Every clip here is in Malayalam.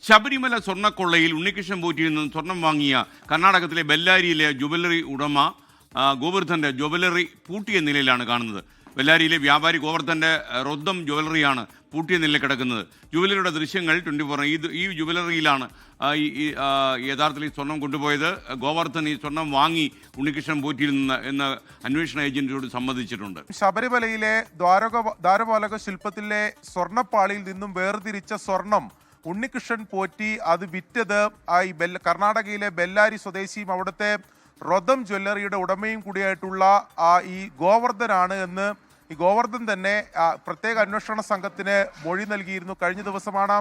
ശബരിമല സ്വർണ്ണക്കൊള്ളയിൽ ഉണ്ണികൃഷ്ണൻ പോറ്റിയിൽ നിന്നും സ്വർണം വാങ്ങിയ കർണാടകത്തിലെ ബെല്ലാരിയിലെ ജുവലറി ഉടമ ഗോവർദ്ധൻ്റെ ജുവലറി പൂട്ടിയ നിലയിലാണ് കാണുന്നത്. ബെല്ലാരിയിലെ വ്യാപാരി ഗോവർദ്ധൻ്റെ റൊദ്ദം ജുവലറിയാണ് പൂട്ടിയ നിലയിൽ കിടക്കുന്നത്. ജുവലറിയുടെ ദൃശ്യങ്ങൾ 24 ഈ ജുവലറിയിലാണ് യഥാർത്ഥത്തിൽ സ്വർണം കൊണ്ടുപോയത്. ഗോവർദ്ധൻ ഈ സ്വർണം വാങ്ങി ഉണ്ണികൃഷ്ണൻ പോറ്റിയിൽ നിന്ന് എന്ന് അന്വേഷണ ഏജൻസിയോട് സമ്മതിച്ചിട്ടുണ്ട്. ശബരിമലയിലെ ദ്വാരപാലക ശില്പത്തിലെ സ്വർണ്ണപ്പാളിയിൽ നിന്നും വേർതിരിച്ച സ്വർണം ഉണ്ണികൃഷ്ണൻ പോറ്റി അത് വിറ്റത് കർണാടകയിലെ ബെല്ലാരി സ്വദേശിയും അവിടുത്തെ റൊദം ജ്വല്ലറിയുടെ ഉടമയും കൂടിയായിട്ടുള്ള ഈ ഗോവർദ്ധനാണ് എന്ന് ഈ ഗോവർദ്ധൻ തന്നെ പ്രത്യേക അന്വേഷണ സംഘത്തിന് മൊഴി നൽകിയിരുന്നു. കഴിഞ്ഞ ദിവസമാണ്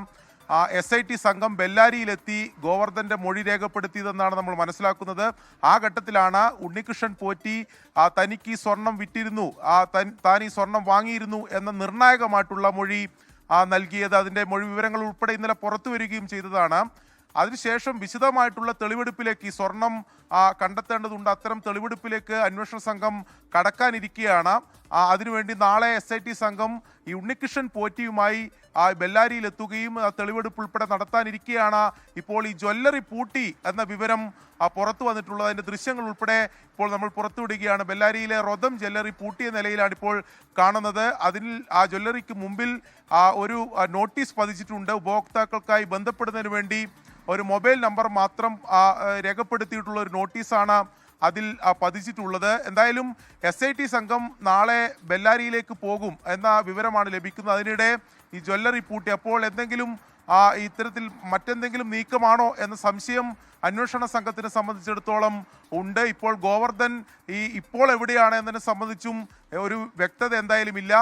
SIT സംഘം ബെല്ലാരിയിലെത്തി ഗോവർദ്ധന്റെ മൊഴി രേഖപ്പെടുത്തിയതെന്നാണ് നമ്മൾ മനസ്സിലാക്കുന്നത്. ആ ഘട്ടത്തിലാണ് ഉണ്ണികൃഷ്ണൻ പോറ്റി തനിക്ക് ഈ സ്വർണം വിറ്റിരുന്നു, താൻ ഈ സ്വർണം വാങ്ങിയിരുന്നു എന്ന നിർണായകമായിട്ടുള്ള മൊഴി നൽകിയത്. അതിൻ്റെ മൊഴി വിവരങ്ങൾ ഉൾപ്പെടെ ഇന്നലെ പുറത്തു വരികയും ചെയ്തതാണ്. അതിനുശേഷം വിശദമായിട്ടുള്ള തെളിവെടുപ്പിലേക്ക് ഈ സ്വർണം കണ്ടെത്തേണ്ടതുണ്ട്. അത്തരം തെളിവെടുപ്പിലേക്ക് അന്വേഷണ സംഘം കടക്കാനിരിക്കുകയാണ്. അതിനുവേണ്ടി നാളെ SIT സംഘം ഈ ഉണ്ണികൃഷ്ണൻ പോറ്റിയുമായി ബെല്ലാരിയിലെത്തുകയും തെളിവെടുപ്പ് ഉൾപ്പെടെ നടത്താനിരിക്കുകയാണ്. ഇപ്പോൾ ഈ ജ്വല്ലറി പൂട്ടി എന്ന വിവരം പുറത്തു വന്നിട്ടുള്ളത്. അതിൻ്റെ ദൃശ്യങ്ങൾ ഉൾപ്പെടെ ഇപ്പോൾ നമ്മൾ പുറത്തുവിടുകയാണ്. ബെല്ലാരിയിലെ റൊദം ജ്വല്ലറി പൂട്ടിയ നിലയിലാണ് ഇപ്പോൾ കാണുന്നത്. അതിൽ ആ ജ്വല്ലറിക്ക് മുമ്പിൽ ഒരു നോട്ടീസ് പതിച്ചിട്ടുണ്ട്. ഉപഭോക്താക്കൾക്കായി ബന്ധപ്പെടുന്നതിന് വേണ്ടി ഒരു മൊബൈൽ നമ്പർ മാത്രം രേഖപ്പെടുത്തിയിട്ടുള്ള ഒരു നോട്ടീസാണ് അതിൽ പതിച്ചിട്ടുള്ളത്. എന്തായാലും SIT സംഘം നാളെ ബെല്ലാരിയിലേക്ക് പോകും എന്ന വിവരമാണ് ലഭിക്കുന്നത്. അതിനിടെ ഈ ജ്വല്ലറി പൂട്ടി അപ്പോൾ എന്തെങ്കിലും ഇത്തരത്തിൽ മറ്റെന്തെങ്കിലും നീക്കമാണോ എന്ന സംശയം അന്വേഷണ സംഘത്തിനെ സംബന്ധിച്ചിടത്തോളം ഉണ്ട്. ഇപ്പോൾ ഗോവർദ്ധൻ ഇപ്പോൾ എവിടെയാണ് എന്നതിനെ സംബന്ധിച്ചും ഒരു വ്യക്തത എന്തായാലും ഇല്ല.